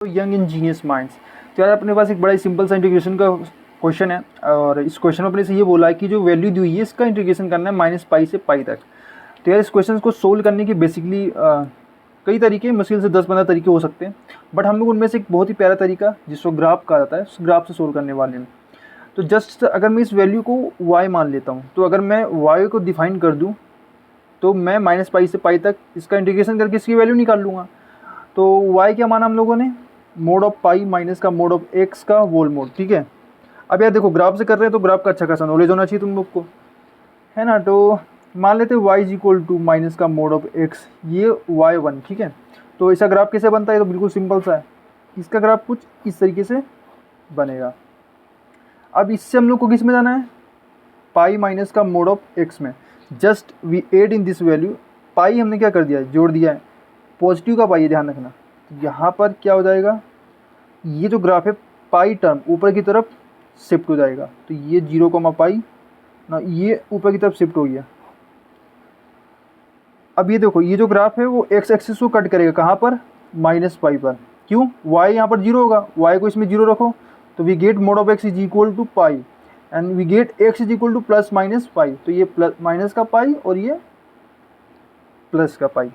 Young Angénieux minds. तो यार अपने पास एक बड़ा ही सिंपल सा इंटीग्रेशन का क्वेश्चन है और इस क्वेश्चन में अपने से ये बोला है कि जो वैल्यू दी हुई है इसका इंटीग्रेशन करना है -π से π तक। तो यार इस क्वेश्चन को सोल्व करने के बेसिकली कई तरीके, मुश्किल से 10-15 तरीके हो सकते हैं, बट हम लोग उनमें से एक बहुत ही प्यारा तरीका जिसको ग्राफ कहा जाता है उस ग्राफ से सोल्व करने वाले हैं। तो जस्ट अगर मैं इस वैल्यू को y मान लेता हूँ, तो अगर मैं y को डिफाइन कर दूँ तो मैं -π से π तक इसका इंटीग्रेशन करके इसकी वैल्यू निकाल लूँगा। तो y क्या माना हम लोगों ने, मोड ऑफ पाई माइनस का मोड ऑफ x का होल मोड। ठीक है, अब यार देखो ग्राफ से कर रहे हैं तो ग्राफ का अच्छा खासा नॉलेज होना चाहिए तुम लोग को, है ना। तो मान लेते हैं y is equal to minus का मोड ऑफ x, ये y1। ठीक है, तो ऐसा ग्राफ कैसे बनता है, तो बिल्कुल सिंपल सा है, इसका ग्राफ कुछ इस तरीके से बनेगा। अब इससे हम लोग को किस में जाना है, पाई माइनस का मोड ऑफ x में। Just we add in this value, pi हमने क्या कर दिया है, जोड़ दिया है, पॉजिटिव का पाई है, ध्यान रखना। तो यहाँ पर क्या हो जाएगा, ये जो ग्राफ है पाई टर्म ऊपर की तरफ शिफ्ट हो जाएगा, तो ये 0,π ना, ये ऊपर की तरफ शिफ्ट हो गया। अब ये देखो, ये जो ग्राफ है वो x एक्सिस को कट करेगा, कहाँ पर, -π पर। क्यों, y यहाँ पर 0 होगा, y को इसमें 0 रखो, तो we get mod of x is equal to π and we get x is equal to +-π। तो ये माइनस का पाई और ये प्लस का पाई।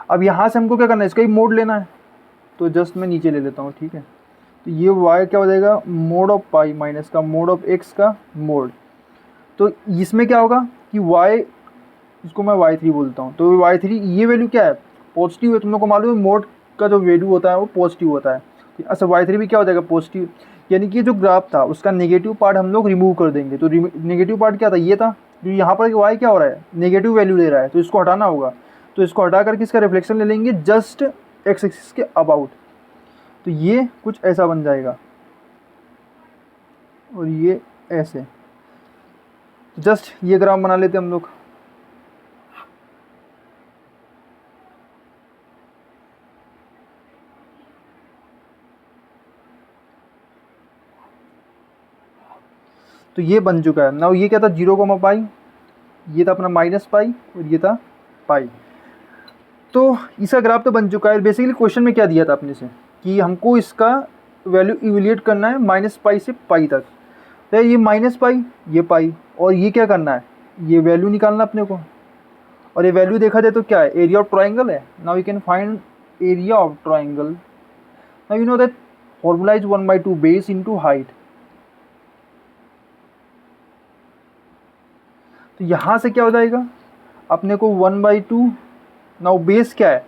अब यहाँ से हमको क्या करना है, इसका ही मोड लेना है, तो जस्ट मैं नीचे ले लेता हूँ। ठीक है, तो ये y क्या हो जाएगा, मोड ऑफ पाई माइनस का मोड ऑफ x का मोड। तो इसमें क्या होगा कि y, इसको मैं y3 बोलता हूँ, तो y3 ये वैल्यू क्या है, पॉजिटिव है। तुम लोग को मालूम है मोड का जो वैल्यू होता है वो पॉजिटिव होता है। अच्छा, y3 भी क्या हो जाएगा, पॉजिटिव, यानी कि जो ग्राफ था उसका नेगेटिव पार्ट हम लोग रिमूव कर देंगे। तो नेगेटिव पार्ट क्या था, ये था, जो यहाँ पर y क्या हो रहा है, नेगेटिव वैल्यू ले रहा है, तो इसको हटाना होगा। तो इसको हटा करके इसका रिफ्लेक्शन ले लेंगे जस्ट x एक्सिस के अबाउट, तो ये कुछ ऐसा बन जाएगा और ये ऐसे। जस्ट ये ग्राफ बना लेते हम लोग। तो ये बन चुका है ना। ये क्या था, 0,π, ये था अपना -π और ये था पाई। तो इसका ग्राफ तो बन चुका है। बेसिकली क्वेश्चन में क्या दिया था अपने से कि हमको इसका वैल्यू इवेल्यूएट करना है -π से π तक। तो ये -π, ये पाई, और ये क्या करना है, ये वैल्यू निकालना अपने को। और ये वैल्यू देखा जाए तो क्या है, एरिया ऑफ ट्राइंगल है। Now we can find area of triangle. Now you know that formula is 1/2 base into height. तो यहाँ से क्या हो जाएगा अपने को 1/2। नाउ बेस क्या है,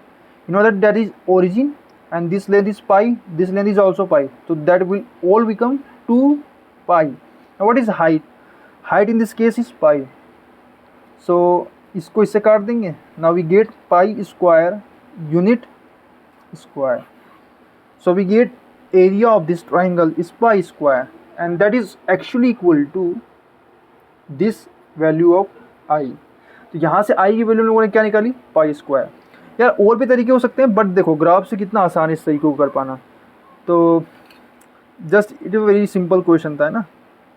you know that that is origin and this length is pi, this length is also pi, तो that will all become 2π। Now what is height, height in this case is pi, so इसको इससे काट देंगे। Now we get pi square unit square, so we get area of this triangle is pi square and that is actually equal to this value of I. तो यहाँ से आई की value लोगों ने क्या निकाली, पाई स्क्वायर। यार और भी तरीके हो सकते हैं, बट देखो ग्राफ से कितना आसान इस तरीके को कर पाना। तो just it is very simple question था, है ना।